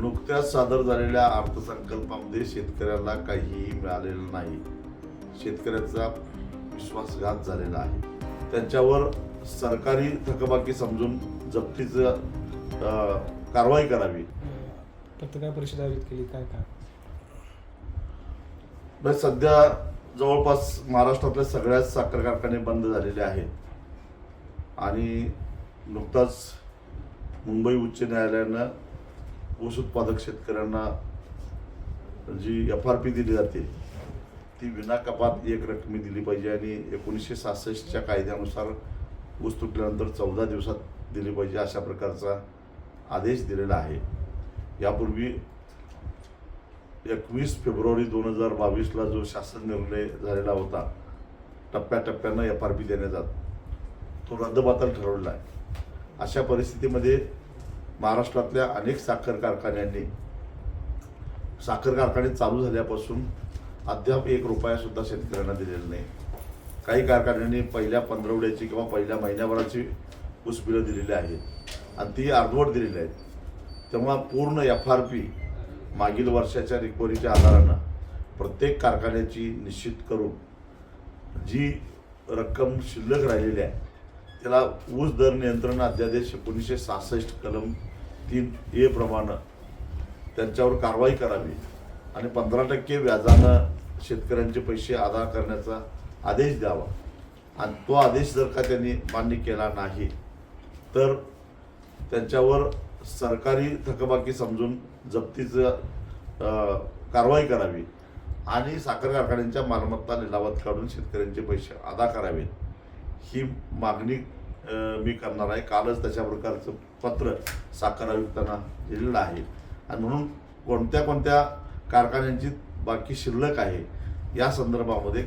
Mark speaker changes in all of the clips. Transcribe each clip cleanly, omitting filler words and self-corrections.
Speaker 1: नुकत्याच सादर झालेल्या अर्थसंकल्पामध्ये शेतकऱ्याला काहीही मिळालेलं नाही. शेतकऱ्याचा विश्वासघात झालेला आहे. त्यांच्यावर सरकारी थकबाकी समजून जप्तीचं कारवाई करावी.
Speaker 2: पत्रकार परिषद आयोजित केली, काय काय?
Speaker 1: सध्या जवळपास महाराष्ट्रातल्या सगळ्याच साखर कारखाने बंद झालेले आहेत आणि नुकताच मुंबई उच्च न्यायालयानं ऊस उत्पादक शेतकऱ्यांना जी FRP दिली जाते ती विना कपात एक रकमी दिली पाहिजे आणि 1966च्या कायद्यानुसार ऊस तुटल्यानंतर 14 दिवसात दिली पाहिजे अशा प्रकारचा आदेश दिलेला आहे. यापूर्वी 21 फेब्रुवारी 2022ला जो शासन निर्णय झालेला होता टप्प्याटप्प्यानं FRP देण्याचा तो रद्दबातल ठरवलेला आहे. अशा परिस्थितीमध्ये महाराष्ट्रातल्या अनेक साखर कारखाने चालू झाल्यापासून अद्याप 1 रुपया सुद्धा शेतकऱ्यांना दिलेला नाही. काही कारखान्यांनी पहिल्या पंधरवड्याची किंवा पहिल्या महिन्याभराची ऊस बिलं दिलेली आहेत आणि ती अर्धवट दिलेली आहेत. तेव्हा पूर्ण FRP मागील वर्षाच्या रिकव्हरीच्या आधारानं प्रत्येक कारखान्याची निश्चित करून जी रक्कम शिल्लक राहिलेली आहे त्याला ऊस दर नियंत्रण अध्यादेश 1966 कलम 3A प्रमाणे त्यांच्यावर कारवाई करावी आणि 15% व्याजानं शेतकऱ्यांचे पैसे अदा करण्याचा आदेश द्यावा. आणि तो आदेश जर का त्यांनी मान्य केला नाही तर त्यांच्यावर सरकारी थकबाकी समजून जप्तीचं कारवाई करावी आणि साखर कारखान्यांच्या मालमत्ता निलावात काढून शेतकऱ्यांचे पैसे अदा करावेत ही मागणी मी करणार आहे. कालच तशा प्रकारचं पत्र साखर आयुक्तांना दिलेलं आहे आणि म्हणून कोणत्या कोणत्या कारखान्यांची बाकी शिल्लक आहे या संदर्भामध्ये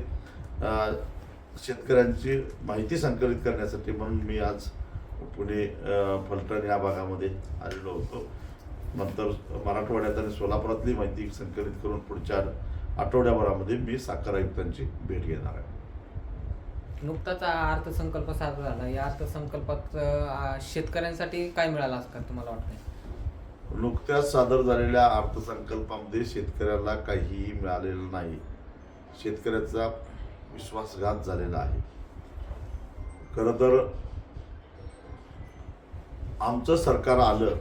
Speaker 1: शेतकऱ्यांची माहिती संकलित करण्यासाठी म्हणून मी आज पुणे फलटण या भागामध्ये आलेलो होतो. नंतर मराठवाड्यात आणि सोलापुरातली माहिती संकलित करून पुढच्या आठवड्याभरामध्ये मी साखर आयुक्तांची भेट घेणार आहे.
Speaker 3: नुकताच अर्थसंकल्प सादर झाला. या अर्थसंकल्पात शेतकऱ्यांसाठी काय मिळालं असं का तुम्हाला वाटतंय?
Speaker 1: नुकत्याच सादर झालेल्या अर्थसंकल्पामध्ये शेतकऱ्याला काहीही मिळालेलं नाही. शेतकऱ्याचा विश्वासघात झालेला आहे. खरं तर आमचं सरकार आलं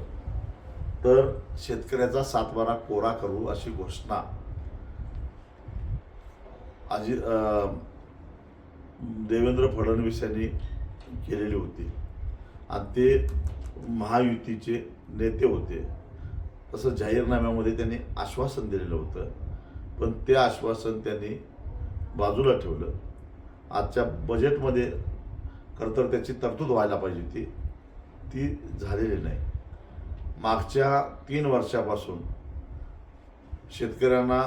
Speaker 1: तर शेतकऱ्याचा 7/12 कोरा करू अशी घोषणा देवेंद्र फडणवीस यांनी केलेली होती आणि ते महायुतीचे नेते होते. तसं जाहीरनाम्यामध्ये त्यांनी आश्वासन दिलेलं होतं पण ते आश्वासन त्यांनी बाजूला ठेवलं. आजच्या बजेटमध्ये खरं तर त्याची तरतूद व्हायला पाहिजे ती झालेली नाही. मागच्या 3 वर्षापासून शेतकऱ्यांना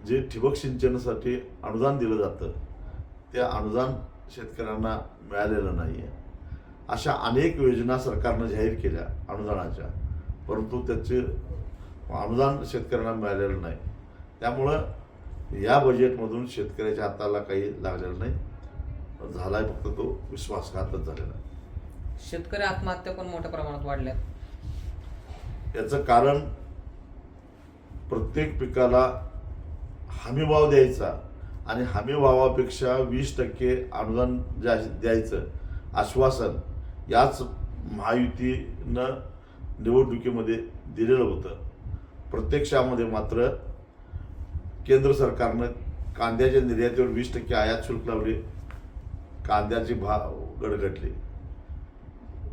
Speaker 1: जे ठिबक सिंचनासाठी अनुदान दिलं जातं ते अनुदान शेतकऱ्यांना मिळालेलं नाही आहे. अशा अनेक योजना सरकारनं जाहीर केल्या अनुदानाच्या, परंतु त्याचे अनुदान शेतकऱ्यांना मिळालेलं नाही. त्यामुळं या बजेटमधून शेतकऱ्याच्या हाताला काही लागलेलं नाही. झालाय फक्त तो विश्वासघातच झालेला आहे.
Speaker 3: शेतकरी आत्महत्या पण मोठ्या प्रमाणात वाढल्या.
Speaker 1: याचं कारण प्रत्येक पिकाला हमीभाव द्यायचा आणि हमीभावापेक्षा 20% अनुदान द्यायचं आश्वासन याच महायुतीनं निवडणुकीमध्ये दिलेलं होतं. प्रत्यक्षामध्ये मात्र केंद्र सरकारनं कांद्याच्या निर्यातीवर 20% आयात शुल्क लावले. कांद्याचे भाव गडगडले.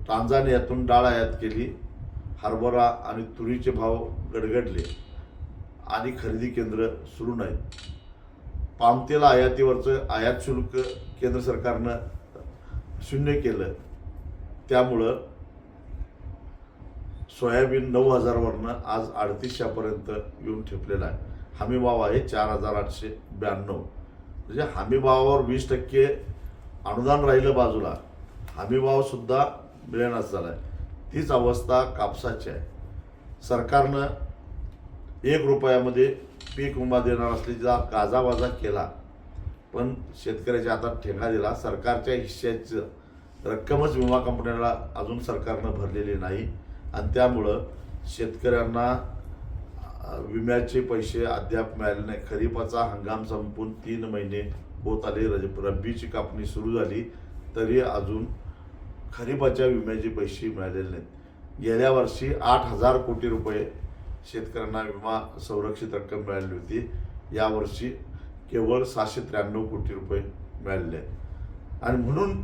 Speaker 1: टांझानियातून डाळ आयात केली. हरभरा आणि तुरीचे भाव गडगडले आणि खरेदी केंद्र सुरू नाहीत. पामतेल आयातीवरचं आयात शुल्क केंद्र सरकारनं 0 केलं. त्यामुळं सोयाबीन 9,000वरनं आज 3,800पर्यंत येऊन ठेपलेला आहे. हमीभाव आहे 4,892. म्हणजे हमीभावावर 20% अनुदान राहिलं बाजूला, हमीभावसुद्धा मिळेनाच झाला आहे. तीच अवस्था कापसाची आहे. सरकारनं 1 रुपयामध्ये पीक विमा देणार असल्याचा गाजावाजा केला पण शेतकऱ्याच्या हातात ठेंगा दिला. सरकारच्या हिश्श्याचं रक्कमच विमा कंपन्याला अजून सरकारनं भरलेली नाही आणि त्यामुळं शेतकऱ्यांना विम्याचे पैसे अद्याप मिळाले नाही. खरीपाचा हंगाम संपून 3 महिने होत आले. रब्बीची कापणी सुरू झाली तरी अजून खरीपाच्या विम्याचे पैसे मिळालेले नाहीत. गेल्या वर्षी 8,000 कोटी रुपये शेतकऱ्यांना विमा संरक्षित रक्कम मिळाली होती. यावर्षी केवळ 693 कोटी रुपये मिळालेले आहेत. आणि म्हणून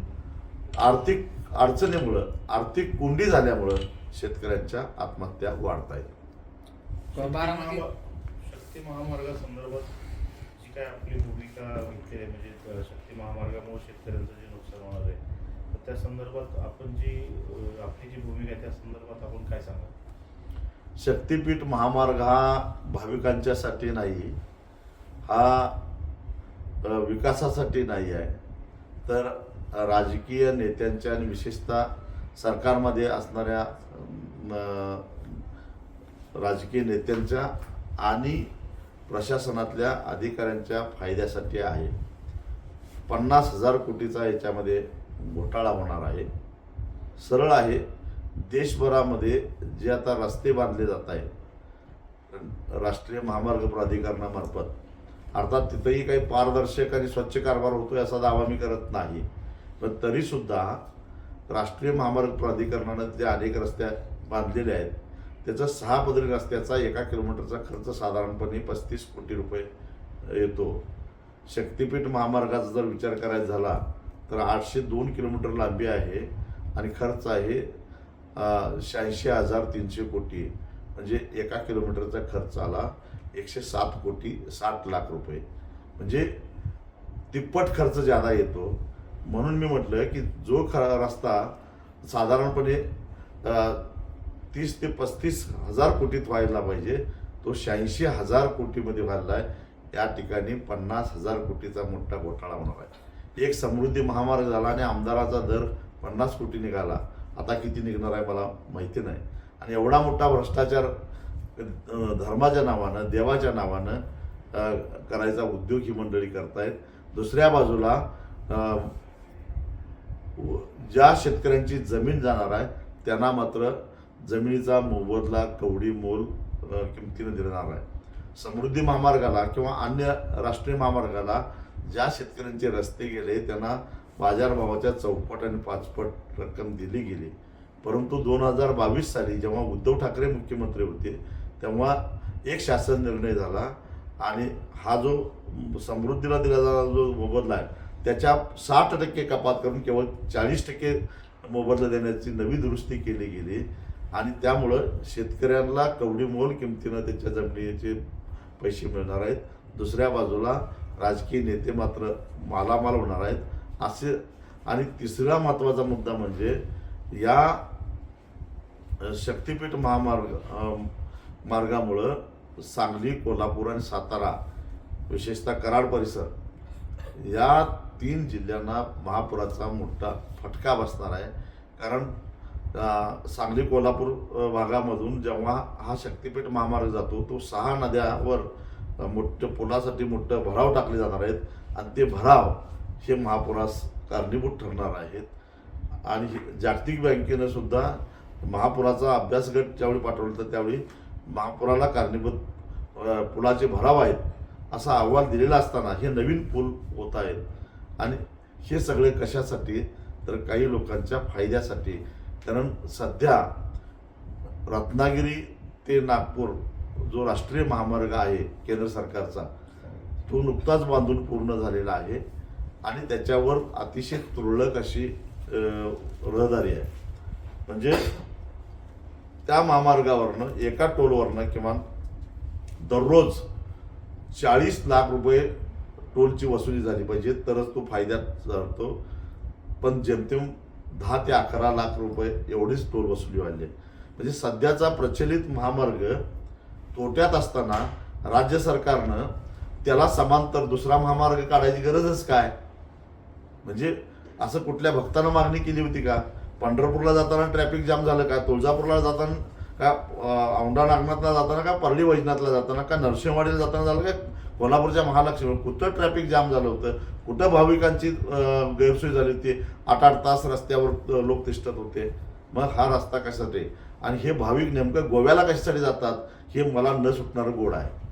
Speaker 1: आर्थिक अडचणीमुळं, आर्थिक कोंडी झाल्यामुळं शेतकऱ्यांच्या आत्महत्या वाढत आहेत.
Speaker 3: बारामती
Speaker 4: शक्ती महामार्गासंदर्भात जी काय आपली भूमिका घेतली आहे, म्हणजे शक्ती महामार्गामुळे शेतकऱ्यांचं जे नुकसान होणार आहे, तर त्या संदर्भात आपली जी भूमिका आहे त्या संदर्भात आपण काय सांगा?
Speaker 1: शक्तीपीठ महामार्ग हा भाविकांच्यासाठी नाही, हा विकासासाठी नाही आहे, तर राजकीय नेत्यांच्या आणि विशेषतः सरकारमध्ये असणाऱ्या राजकीय नेत्यांच्या आणि प्रशासनातल्या अधिकाऱ्यांच्या फायद्यासाठी आहे. 50,000 कोटीचा याच्यामध्ये घोटाळा होणार आहे. सरळ आहे, देशभरामध्ये जे आता रस्ते बांधले जात आहेत राष्ट्रीय महामार्ग प्राधिकरणामार्फत, अर्थात तिथंही काही पारदर्शक आणि स्वच्छ कारभार होतोय असा दावा मी करत नाही, पण तरीसुद्धा राष्ट्रीय महामार्ग प्राधिकरणानं जे अनेक रस्ते बांधलेले आहेत त्याचा 6 पदरी रस्त्याचा 1 किलोमीटरचा खर्च साधारणपणे 35 कोटी रुपये येतो. शक्तीपीठ महामार्गाचा जर विचार करायचा झाला तर 802 किलोमीटर लांबी आहे आणि खर्च आहे 86,300 कोटी, म्हणजे 1 किलोमीटरचा खर्च आला 107 कोटी 60 लाख रुपये, म्हणजे तिप्पट खर्च ज्यादा येतो. म्हणून मी म्हटलं की जो रस्ता साधारणपणे 30 ते 35,000 कोटीत व्हायला पाहिजे तो 86,000 कोटीमध्ये व्हायला आहे. या ठिकाणी 50,000 कोटीचा मोठा घोटाळा होणार आहे. एक समृद्धी महामार्ग झाला आणि आमदाराचा दर 50 कोटी निघाला, आता किती निघणार आहे मला माहिती नाही. आणि एवढा मोठा भ्रष्टाचार धर्माच्या नावानं, देवाच्या नावानं करायचा उद्योग ही मंडळी करतायत. दुसऱ्या बाजूला ज्या शेतकऱ्यांची जमीन जाणार आहे त्यांना मात्र जमिनीचा मोबदला कवडी मोल किमतीनं देणार आहे. समृद्धी महामार्गाला किंवा अन्य राष्ट्रीय महामार्गाला ज्या शेतकऱ्यांचे रस्ते गेले त्यांना बाजारभावाच्या चौपट आणि 5पट रक्कम दिली गेली. परंतु 2022 साली जेव्हा उद्धव ठाकरे मुख्यमंत्री होते तेव्हा एक शासन निर्णय झाला आणि हा जो समृद्धीला दिला जाणारा जो मोबदला आहे त्याच्या 60% कपात करून केवळ 40% मोबदला देण्याची नवी दुरुस्ती केली गेली आणि त्यामुळं शेतकऱ्यांना कवडी मोल किमतीनं त्याच्या जमिनीचे पैसे मिळणार आहेत. दुसऱ्या बाजूला राजकीय नेते मात्र मालामाल होणार आहेत असे. आणि तिसरा महत्त्वाचा मुद्दा म्हणजे या शक्तीपीठ मार्गामुळं सांगली, कोल्हापूर आणि सातारा, विशेषतः कराड परिसर या 3 जिल्ह्यांना महापुराचा मोठा फटका बसणार आहे. कारण सांगली कोल्हापूर भागामधून जेव्हा हा शक्तीपीठ महामार्ग जातो तो 6 नद्यावर मोठं पुलासाठी मोठं भराव टाकले जाणार आहेत आणि ते भराव हे महापुरास कारणीभूत ठरणार आहेत. आणि जागतिक बँकेनं सुद्धा महापुराचा अभ्यास गट ज्यावेळी पाठवला तर त्यावेळी महापुराला कारणीभूत पुलाचे भराव आहेत असा अहवाल दिलेला असताना हे नवीन पूल होत आहेत. आणि हे सगळे कशासाठी तर काही लोकांच्या फायद्यासाठी. कारण सध्या रत्नागिरी ते नागपूर जो राष्ट्रीय महामार्ग आहे केंद्र सरकारचा तो नुकताच बांधून पूर्ण झालेला आहे आणि त्याच्यावर अतिशय तुरळक अशी रहदारी आहे. म्हणजे त्या महामार्गावरनं एका टोलवरनं किमान दररोज 40 लाख रुपये टोलची वसुली झाली पाहिजे तरच तो फायद्यात जातो. पण जेमतेम 10 ते 11 लाख रुपये एवढीच टोल वसुली वाढली. म्हणजे सध्याचा प्रचलित महामार्ग तोट्यात असताना राज्य सरकारनं त्याला समांतर दुसरा महामार्ग काढायची गरजच काय? म्हणजे असं कुठल्या भक्तानं मागणी केली होती का? पंढरपूरला जाताना ट्रॅफिक जाम झालं का? तुळजापूरला जाताना का? औंढा नागनाथला जाताना का? परळी वैजनाथला जाताना का? नरसिंहवाडीला जाताना झालं का? कोल्हापूरच्या महालक्ष्मी कुठं ट्रॅफिक जाम झालं होतं? कुठं भाविकांची गैरसोय झाली होती? 8-8 तास रस्त्यावर लोक तिष्ठत होते. मग हा रस्ता कशासाठी? आणि हे भाविक नेमकं गोव्याला कशासाठी जातात हे मला न सुटणारं गोड आहे.